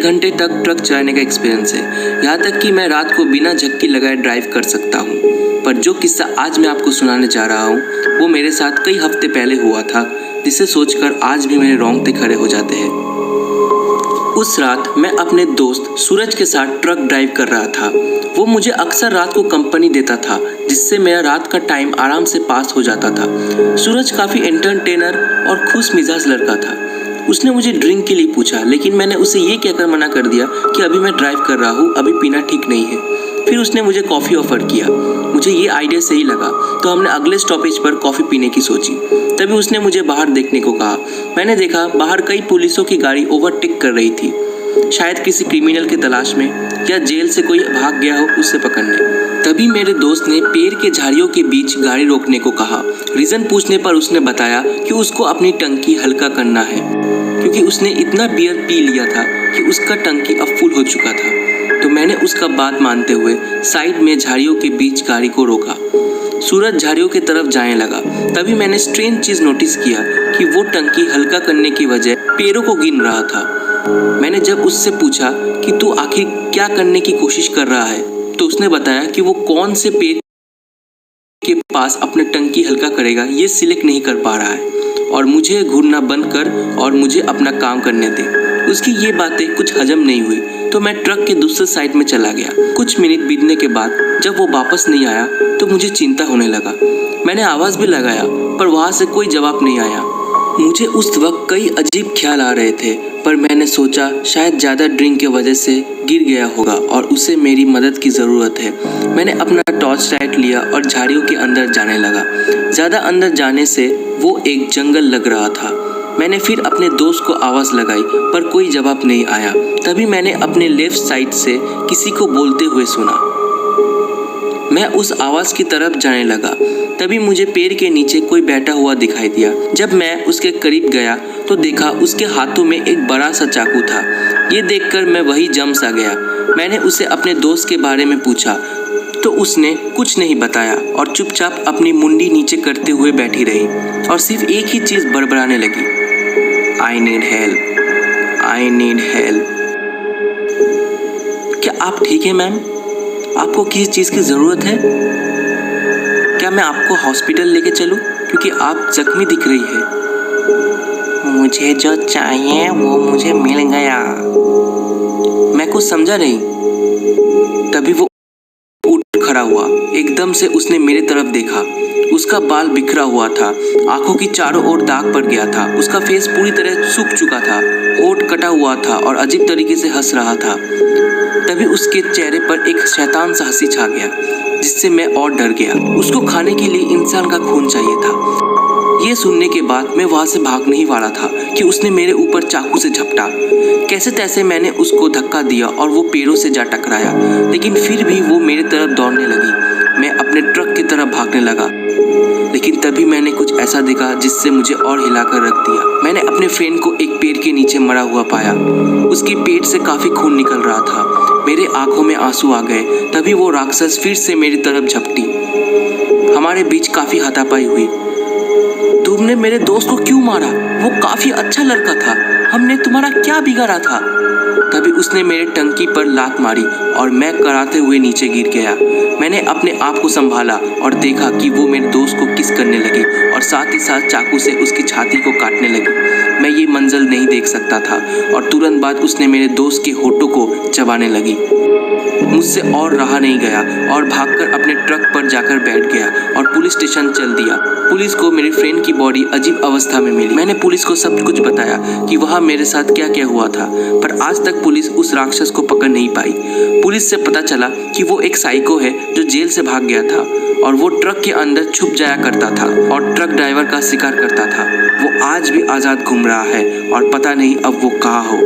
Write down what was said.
घंटे तक ट्रक चलाने का एक्सपीरियंस है, यहाँ तक कि मैं रात को बिना झक्की लगाए ड्राइव कर सकता हूँ। पर जो किस्सा आज मैं आपको सुनाने जा रहा हूँ वो मेरे साथ कई हफ्ते पहले हुआ था, जिसे सोचकर आज भी मेरे रोंगटे खड़े हो जाते हैं। उस रात मैं अपने दोस्त सूरज के साथ ट्रक ड्राइव कर रहा था। वो मुझे अक्सर रात को कंपनी देता था, जिससे मेरा रात का टाइम आराम से पास हो जाता था। सूरज काफ़ी एंटरटेनर और खुश मिजाज लड़का था। उसने मुझे ड्रिंक के लिए पूछा, लेकिन मैंने उसे ये कहकर मना कर दिया कि अभी मैं ड्राइव कर रहा हूँ, अभी पीना ठीक नहीं है। फिर उसने मुझे कॉफ़ी ऑफर किया। मुझे ये आइडिया सही लगा, तो हमने अगले स्टॉपेज पर कॉफ़ी पीने की सोची। तभी उसने मुझे बाहर देखने को कहा। मैंने देखा बाहर कई पुलिसों की गाड़ी ओवरटेक कर रही थी, शायद किसी क्रिमिनल की तलाश में या जेल से कोई भाग गया हो उसे पकड़ने। तभी मेरे दोस्त ने पेड़ के झाड़ियों के बीच गाड़ी रोकने को कहा। रीज़न पूछने पर उसने बताया कि उसको अपनी टंकी हल्का करना है, क्योंकि उसने इतना बियर पी लिया था कि उसका टंकी अब फुल हो चुका था। तो मैंने उसका बात मानते हुए साइड में झाड़ियों के बीच गाड़ी को रोका। सूरज झाड़ियों की तरफ जाने लगा। तभी मैंने स्ट्रेंज चीज़ नोटिस किया कि वो टंकी हल्का करने की वजह पेड़ों को गिन रहा था। मैंने जब उससे पूछा कि तू आखिर क्या करने की कोशिश कर रहा है, तो उसने बताया कि वो कौन से पेड़ के पास अपने टंकी हल्का करेगा ये सिलेक्ट नहीं कर पा रहा है, और मुझे घूरना बंद कर और मुझे अपना काम करने दे। उसकी ये बातें कुछ हजम नहीं हुई, तो मैं ट्रक के दूसरे साइड में चला गया। कुछ मिनट बीतने के बाद जब वो वापस नहीं आया तो मुझे चिंता होने लगा। मैंने आवाज़ भी लगाया, पर वहाँ से कोई जवाब नहीं आया। मुझे उस वक्त कई अजीब ख्याल आ रहे थे, पर मैंने सोचा शायद ज़्यादा ड्रिंक की वजह से गिर गया होगा और उसे मेरी मदद की ज़रूरत है। मैंने अपना टॉर्च लाइट लिया और झाड़ियों के अंदर जाने लगा। ज़्यादा अंदर जाने से वो एक जंगल लग रहा था। मैंने फिर अपने दोस्त को आवाज़ लगाई, पर कोई जवाब नहीं आया। तभी मैंने अपने लेफ्ट साइड से किसी को बोलते हुए सुना। मैं उस आवाज़ की तरफ जाने लगा। तभी मुझे पेड़ के नीचे कोई बैठा हुआ दिखाई दिया। जब मैं उसके करीब गया तो देखा उसके हाथों में एक बड़ा सा चाकू था। ये देखकर मैं वही जम सा गया। मैंने उसे अपने दोस्त के बारे में पूछा तो उसने कुछ नहीं बताया और चुपचाप अपनी मुंडी नीचे करते हुए बैठी रही और सिर्फ एक ही चीज़ बड़बड़ाने लगी, I need help, I need help. क्या आप ठीक है मैम? आपको किस चीज़ की ज़रूरत है? क्या मैं आपको हॉस्पिटल लेके चलूं, क्योंकि आप जख्मी दिख रही है। मुझे जो चाहिए वो मुझे मिल गया। मैं कुछ समझा नहीं। तभी वो उठ खड़ा हुआ। एकदम से उसने मेरे तरफ देखा। उसका बाल बिखरा हुआ था, आंखों की चारों ओर दाग पड़ गया था। उसका फेस पूरी तरह सूख चुका था, होठ कटा हुआ था और अजीब तरीके से हंस रहा था। तभी उसके चेहरे पर एक शैतान सा हंसी छा गया, जिससे मैं और डर गया। उसको खाने के लिए इंसान का खून चाहिए था। ये सुनने के बाद मैं वहाँ से भागने ही वाला था कि उसने मेरे ऊपर चाकू से झपटा। कैसे तैसे मैंने उसको धक्का दिया और वो पेड़ों से जा टकराया, लेकिन फिर भी वो मेरे तरफ दौड़ने लगी। मैं अपने ट्रक की तरफ भागने लगा, लेकिन तभी मैंने कुछ ऐसा देखा जिससे मुझे और हिलाकर रख दिया। मैंने अपने फ्रेंड को एक पेड़ के नीचे मरा हुआ पाया। उसके पेट से काफ़ी खून निकल रहा था। मेरे आंखों में आंसू आ गए। तभी वो राक्षस फिर से मेरी तरफ झपटी। हमारे बीच काफ़ी हाथापाई हुई। तुमने मेरे दोस्त को क्यों मारा? वो काफ़ी अच्छा लड़का था। हमने तुम्हारा क्या बिगाड़ा था? तभी उसने मेरे टंकी पर लात मारी और मैं कराते हुए नीचे गिर गया। मैंने अपने आप को संभाला और देखा कि वो मेरे दोस्त को किस करने लगी और साथ ही साथ चाकू से उसकी छाती को काटने लगी। मैं ये मंजर नहीं देख सकता था और तुरंत बाद उसने मेरे दोस्त के होठों को चबाने लगी। मुझसे और रहा नहीं गया और भागकर अपने ट्रक पर जाकर बैठ गया और पुलिस स्टेशन चल दिया। पुलिस को मेरे फ्रेंड की बॉडी अजीब अवस्था में मिली। मैंने पुलिस को सब कुछ बताया कि वहाँ मेरे साथ क्या क्या हुआ था, पर आज तक पुलिस उस राक्षस को पकड़ नहीं पाई। पुलिस से पता चला कि वो एक साइको है जो जेल से भाग गया था और वो ट्रक के अंदर छुप जाया करता था और ट्रक ड्राइवर का शिकार करता था। वो आज भी आज़ाद घूम रहा है और पता नहीं अब वो कहाँ हो।